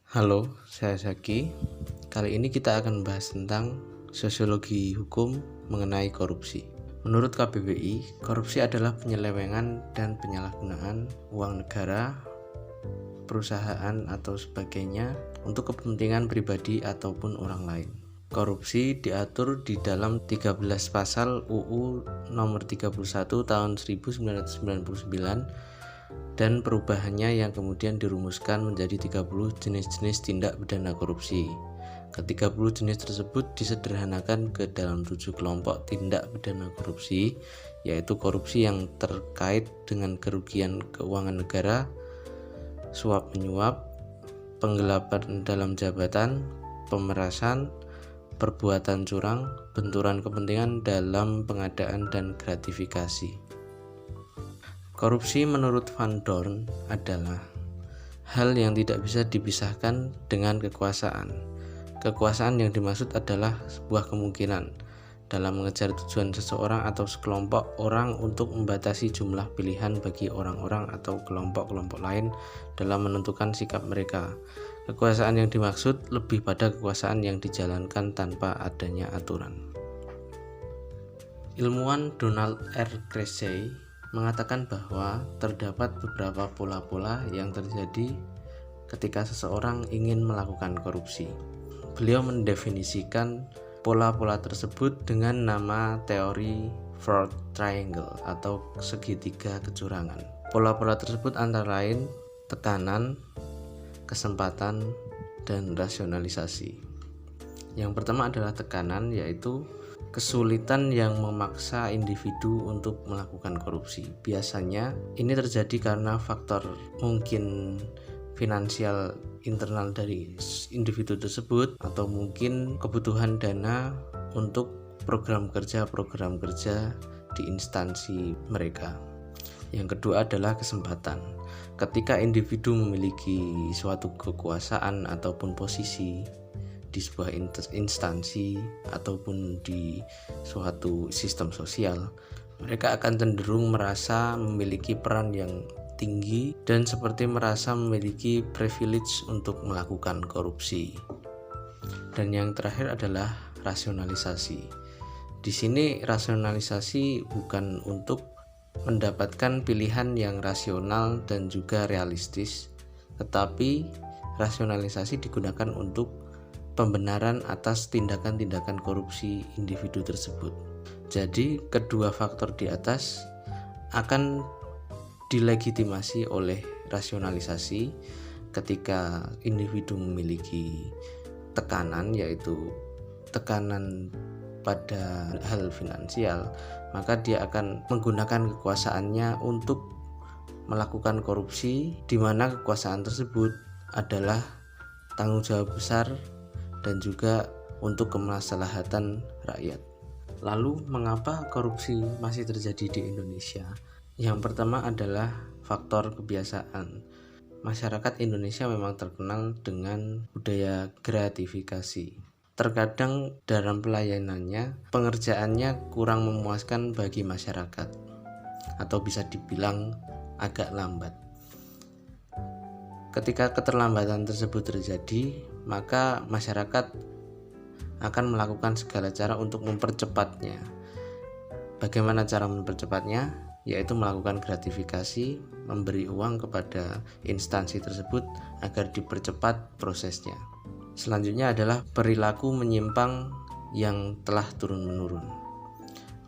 Halo, saya Zaki. Kali ini kita akan membahas tentang sosiologi hukum mengenai korupsi. Menurut KBBI, korupsi adalah penyelewengan dan penyalahgunaan uang negara, perusahaan atau sebagainya untuk kepentingan pribadi ataupun orang lain. Korupsi diatur di dalam 13 pasal UU nomor 31 tahun 1999 dan perubahannya yang kemudian dirumuskan menjadi 30 jenis-jenis tindak pidana korupsi. Ke-30 jenis tersebut disederhanakan ke dalam 7 kelompok tindak pidana korupsi, yaitu korupsi yang terkait dengan kerugian keuangan negara, suap menyuap, penggelapan dalam jabatan, pemerasan, perbuatan curang, benturan kepentingan dalam pengadaan dan gratifikasi. Korupsi menurut Van Dorn adalah hal yang tidak bisa dipisahkan dengan kekuasaan. Kekuasaan yang dimaksud adalah sebuah kemungkinan dalam mengejar tujuan seseorang atau sekelompok orang untuk membatasi jumlah pilihan bagi orang-orang atau kelompok-kelompok lain dalam menentukan sikap mereka. Kekuasaan yang dimaksud lebih pada kekuasaan yang dijalankan tanpa adanya aturan. Ilmuwan Donald R. Krasey mengatakan bahwa terdapat beberapa pola-pola yang terjadi ketika seseorang ingin melakukan korupsi. Beliau mendefinisikan pola-pola tersebut dengan nama teori Fraud Triangle atau segitiga kecurangan. Pola-pola tersebut antara lain tekanan, kesempatan, dan rasionalisasi. Yang pertama adalah tekanan, yaitu kesulitan yang memaksa individu untuk melakukan korupsi. Biasanya ini terjadi karena faktor mungkin finansial internal dari individu tersebut atau mungkin kebutuhan dana untuk program kerja di instansi mereka. Yang kedua adalah kesempatan. Ketika individu memiliki suatu kekuasaan ataupun posisi di sebuah instansi ataupun di suatu sistem sosial, mereka akan cenderung merasa memiliki peran yang tinggi dan seperti merasa memiliki privilege untuk melakukan korupsi. Dan yang terakhir adalah rasionalisasi. Di sini rasionalisasi bukan untuk mendapatkan pilihan yang rasional dan juga realistis, tetapi rasionalisasi digunakan untuk pembenaran atas tindakan-tindakan korupsi individu tersebut. Jadi kedua faktor di atas akan dilegitimasi oleh rasionalisasi ketika individu memiliki tekanan, yaitu tekanan pada hal finansial, maka dia akan menggunakan kekuasaannya untuk melakukan korupsi, di mana kekuasaan tersebut adalah tanggung jawab besar dan juga untuk kemaslahatan rakyat. Lalu mengapa korupsi masih terjadi di Indonesia? Yang pertama adalah faktor kebiasaan. Masyarakat Indonesia memang terkenal dengan budaya gratifikasi. Terkadang dalam pelayanannya, pengerjaannya kurang memuaskan bagi masyarakat, atau bisa dibilang agak lambat. Ketika keterlambatan tersebut terjadi, maka masyarakat akan melakukan segala cara untuk mempercepatnya. Bagaimana cara mempercepatnya? Yaitu melakukan gratifikasi, memberi uang kepada instansi tersebut agar dipercepat prosesnya. Selanjutnya adalah perilaku menyimpang yang telah turun-menurun.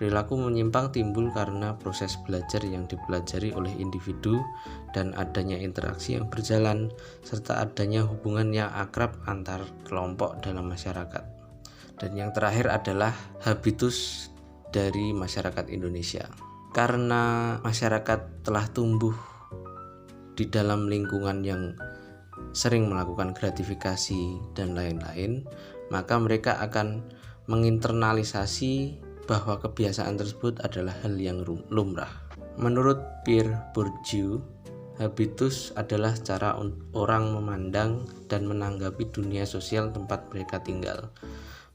Perilaku menyimpang timbul karena proses belajar yang dipelajari oleh individu dan adanya interaksi yang berjalan serta adanya hubungan yang akrab antar kelompok dalam masyarakat. Dan yang terakhir adalah habitus dari masyarakat Indonesia. Karena masyarakat telah tumbuh di dalam lingkungan yang sering melakukan gratifikasi dan lain-lain, maka mereka akan menginternalisasi bahwa kebiasaan tersebut adalah hal yang lumrah. Menurut Pierre Bourdieu, habitus adalah cara orang memandang dan menanggapi dunia sosial tempat mereka tinggal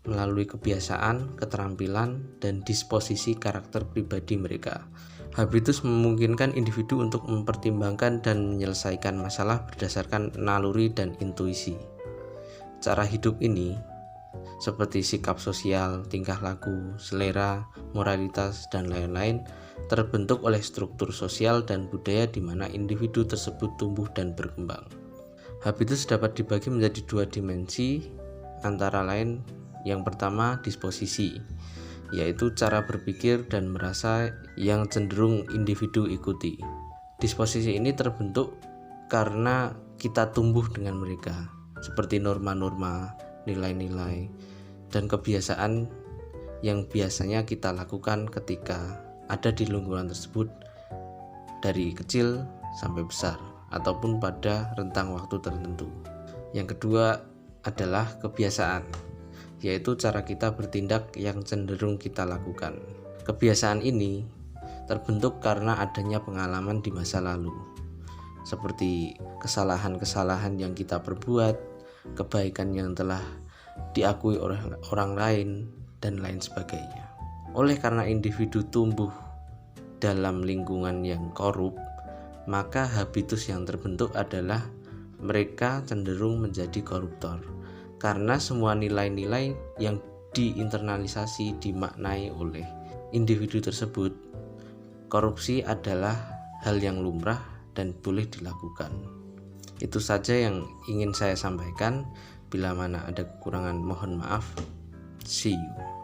melalui kebiasaan, keterampilan, dan disposisi karakter pribadi mereka. Habitus memungkinkan individu untuk mempertimbangkan dan menyelesaikan masalah berdasarkan naluri dan intuisi. cara hidup ini seperti sikap sosial, tingkah laku, selera, moralitas, dan lain-lain terbentuk oleh struktur sosial dan budaya di mana individu tersebut tumbuh dan berkembang. Habitus dapat dibagi menjadi dua dimensi, antara lain yang pertama disposisi, yaitu cara berpikir dan merasa yang cenderung individu ikuti. Disposisi ini terbentuk karena kita tumbuh dengan mereka, seperti norma-norma, nilai-nilai, dan kebiasaan yang biasanya kita lakukan ketika ada di lingkungan tersebut dari kecil sampai besar ataupun pada rentang waktu tertentu. Yang kedua adalah kebiasaan, yaitu cara kita bertindak yang cenderung kita lakukan. Kebiasaan ini terbentuk karena adanya pengalaman di masa lalu, seperti kesalahan-kesalahan yang kita perbuat, kebaikan yang telah diakui oleh orang lain, dan lain sebagainya. Oleh karena individu tumbuh dalam lingkungan yang korup, maka habitus yang terbentuk adalah mereka cenderung menjadi koruptor, karena semua nilai-nilai yang diinternalisasi dimaknai oleh individu tersebut. Korupsi adalah hal yang lumrah dan boleh dilakukan. Itu saja yang ingin saya sampaikan. Bila mana ada kekurangan mohon maaf. See you.